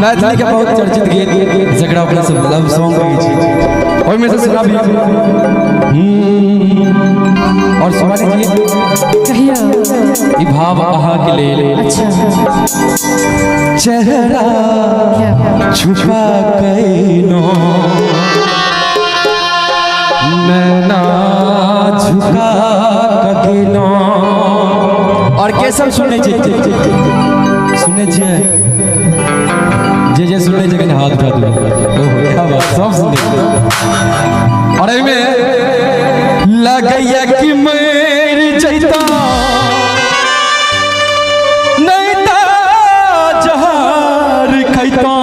मैथिली के बहुत चर्चित गीत जकरा अपने सब लव सॉन्ग कहै छी ओइ में से सुना भी और सुनाली जी कहिया ई भाव अहा के लेल अच्छा चेहरा छुपा कैनो नैना झुका कगिनो और के सब सुने छी सुने छिए जे सुने छै कने हाथ उठा दो ओहो क्या बात सब सुने और एमे लगैया कि मर जैता नहीं ता जहर खैता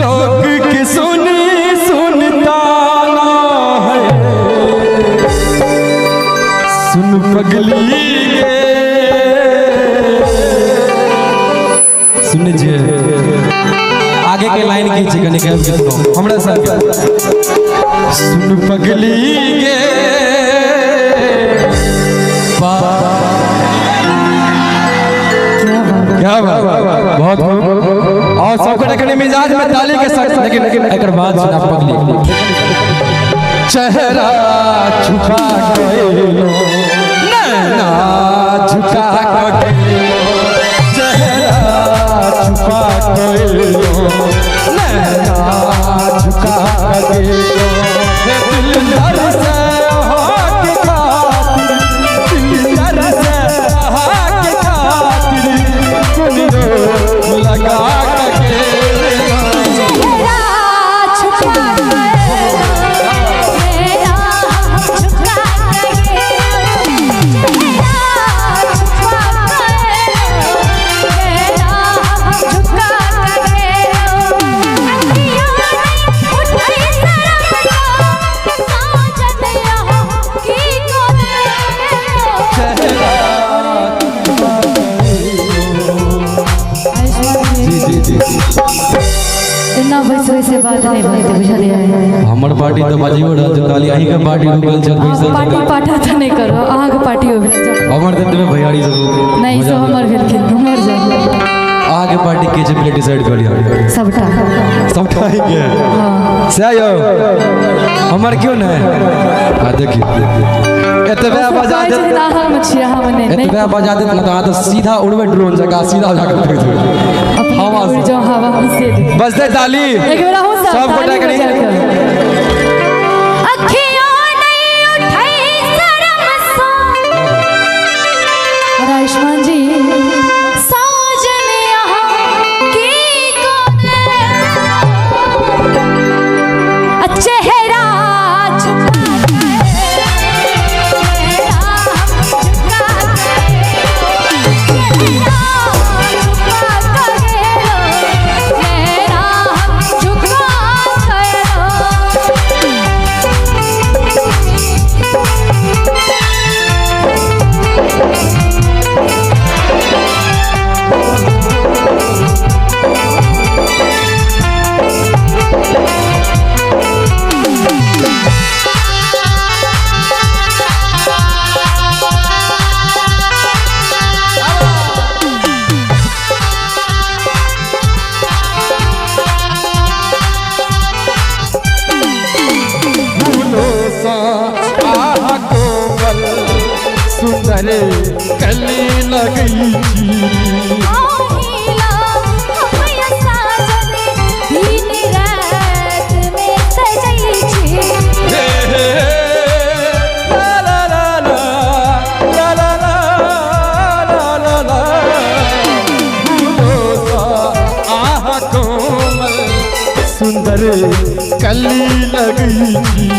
लोग के सुनता ना है सुन पगली सुने जे आगे के लाइन की छै कने गाब के सुनो हमरा संग सुन पगली गे क्या बात बहुत और सबके कने मिजाज में ताली के साथ लेकिन एकर बाद सुना पगली चेहरा छुपा कैलो नैना झुका कैलो छुपा कैलो नैना झुका कैलो दिल दर से हाथ खातिर दिल दर से हाथ खातिर कुंडो लगा के वैसे बात नहीं बनते बुझलिए हमर पार्टी तो बाजियो रहल छै ताली अही के पार्टी रुकल छै पैसा पार्टी पाठा त नहीं करो आहा के पार्टी हो हमर देत में भैयारी सब नहीं सब हमर भेल के हमर जा आहा के पार्टी के जे प्ले डिसाइड करिया सबटा ही के हां से आयो हमर क्यों नहीं आ देखिए एतबे बजा दे हम छिया हम नहीं एतबे बजा दे ना तो सीधा उड़वे ड्रोन जगह सीधा जाकर फेंक दे हवा से जो हवा से बजते ताली एक बेर हो सब गोटा करी अखियों नहीं उठाई शर्म से आयुष्मान जी साजन यहाँ की कोने चेहरा सुंदर कली लगई छी आहिला हमया साजन दिन रात में सजई छी ला ला ला ला ला ला ला आहा कोमल सुंदर कली लगई छी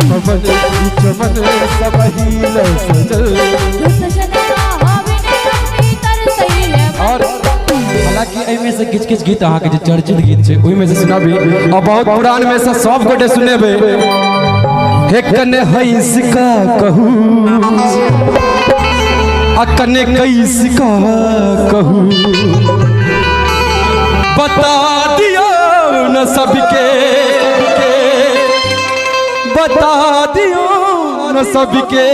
चमन सबहिल सजल और हालांकि एमे से किछ किछ गीत अहाँ के जे चर्चित गीत छै ओइ में से सुनाबी और बहुत पुरान में से सब गोटे सुनेबे हे कने हंस का कहू आ कने कैस का कहू बता दियो न सबके बता दियो न सबके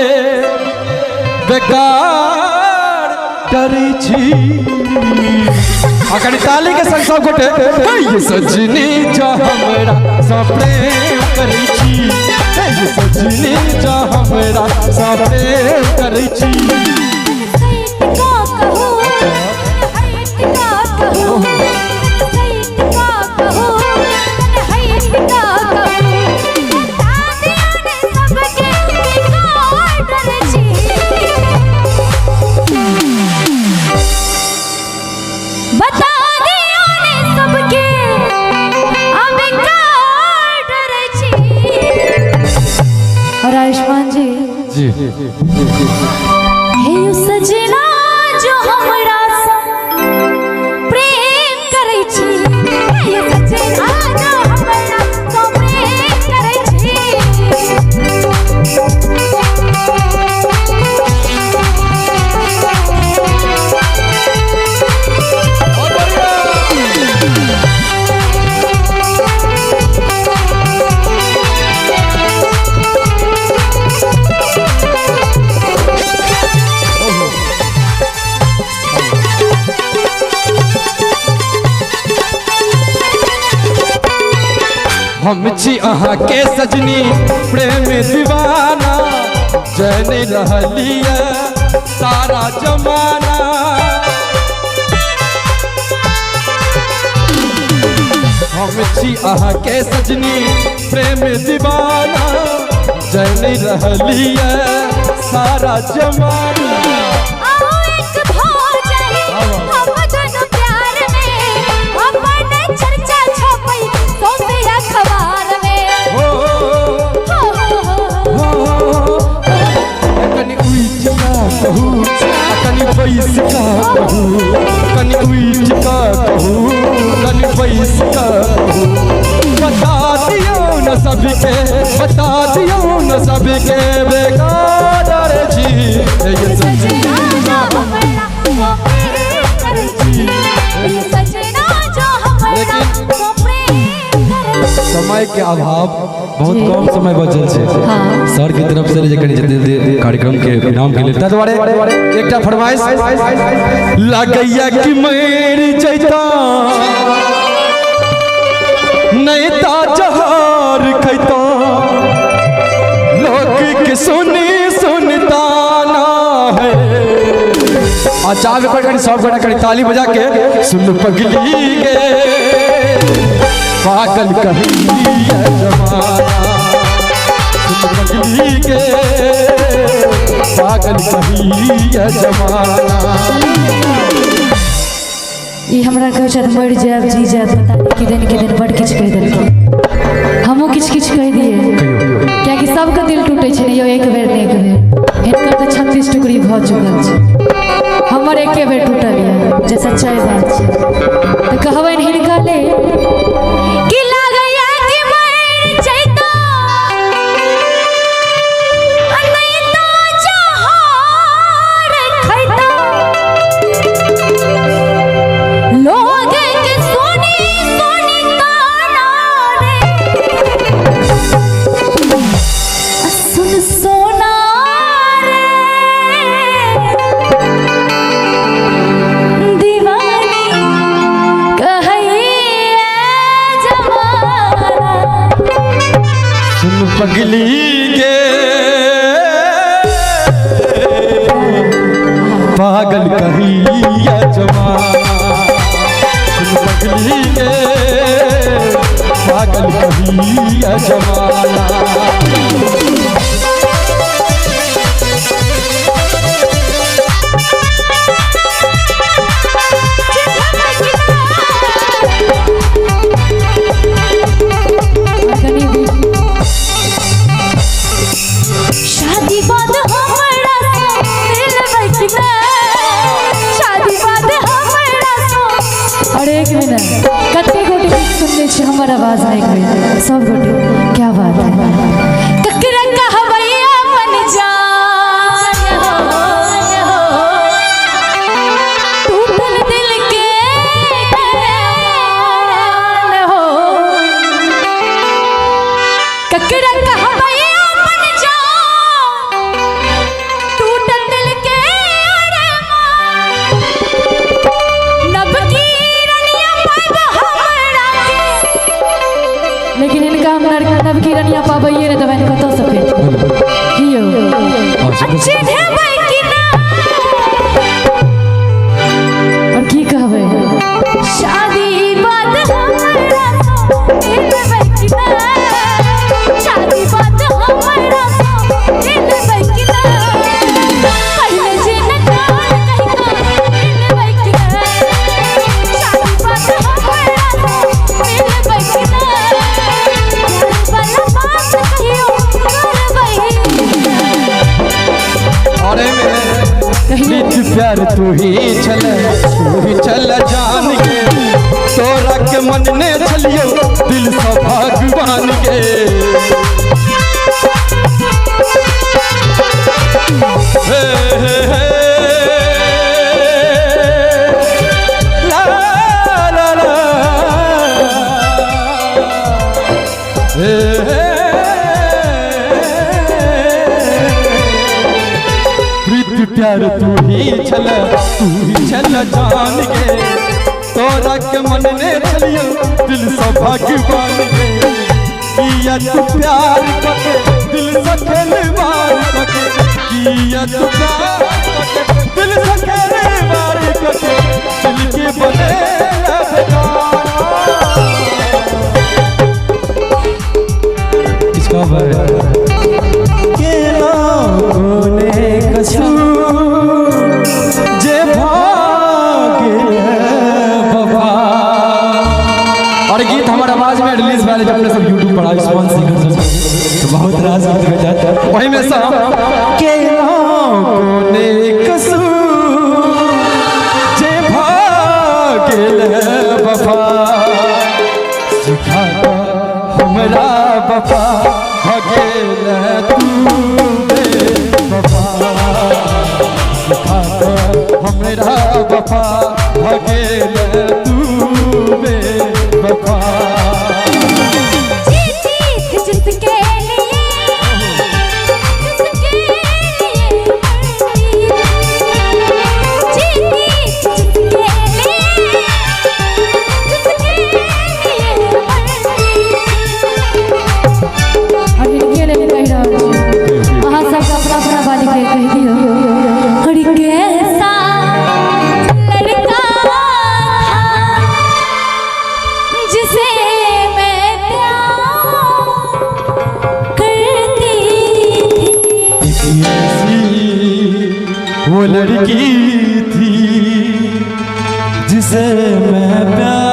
बेकार डरै छी अकड़ी ताली के संग सब गोटे ये सजनी जो हमरा सा प्रेम करै छी ये सजनी जो हमरा सा प्रेम करै छी आयुष्मान जी जी हे सजना जो हमरा संग प्रेम करै छी हे सजना जो हमरा संग प्रेम करै छी हम छी अहाँ के सजनी प्रेम दीवाना जन रहलिए सारा जमाना हम छी अहाँ के सजनी प्रेम दीवाना जन रहलिए सारा जमाना कनी बैस का कहूँ कनी उठ का कहूँ कनी बैस का बता दियो न सबके बता दियो न सबके बेकार जी ये सजना समय के अभाव बहुत कम समय बचल छै सर की तरफ से जे कनी जते कार्यक्रम के इनाम के लिए ताहि दुआरे एकटा फरमाइश लागैया कि मर जैता नहीं ता जहर खैता लोग के सुनी सुनता ना है अच्छा पे कनी सब गोटा कनी ताली बजा के सुन पगली के पागल कहीं जमाना पगली के पागल कहीं जमाना ये हमरा कहे छत मर जाब जी जाब पता नहीं के दिन बड़ किछ कह देलकै हमहू किछ कह दिए क्या कि सबके दिल टूटे छै ने यो एक बेर नहीं एक बेर हिनकर तो 36 टुकड़ी भ चुकल छै हमर एके बेर टूटल है जे सच्चाई बात छै तो कहबै हिनका ले कि लागैया कि मर जैता नहीं तो जहर खैता लोग के सोनी सोनी ताना रे सुन सोना रे दीवानी कहिए जमाना सुन पगली के पागल कहीं जमाना सुन पगली के पागल कहीं जमाना शादी बाद हमरा दिल बचना शादी बाद हमरा अरे एक मिनट कते गोटे सुनने छी हमर आवाज नहीं गई सब गोटे क्या बात है ककरा कहबैया मन जान हो टूटल दिल के मान हो ककरा कहबैया मन जान हम नवकी रनिया पाबैये ने दबैन कतो सफेद कियो अच्छे ढेबै कि ना और की कहबै शादी बात हमरा सो दिलबै कि ना शादी बात हमरा सो दिलबै कि ना पहिले जे न कान कहि का दिलबै कि ना शादी बात हमरा सो दिलबै कि ना वाला बात कहियो करबै अरे मेरे प्यार तू ही चल जान के तोरा के मन ने चलियो दिल से भगवान के हे हे हे ला ला ला हे हे प्यार तू ही चल जान के तोरा के मन ने चलियो दिल से भगवान के किया तू प्यार करके दिल से खेलवार करके किया तू प्यार करके दिल से खेलवार करके दिल के बने इसका के लोने कसू और गीत हमारे आवाज में रिलीज वाले जब सब यूट्यूब पर रिस्पांस सिंगर तो बहुत राज गीत हो जाता है वही में सब के कोने कसूर जे भागल वफा सिखा हमरा वफा भगेल तू वफा सिखा हमरा वफा भगेल तू जिसके लिए वो लड़की थी जिसे मैं प्यार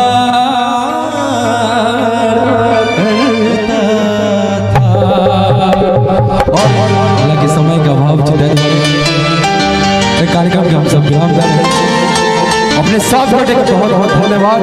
करता था और हालांकि समय का अभाव कार्यक्रम के हम सब विराम कर अपने साथ बैठे बहुत बहुत धन्यवाद।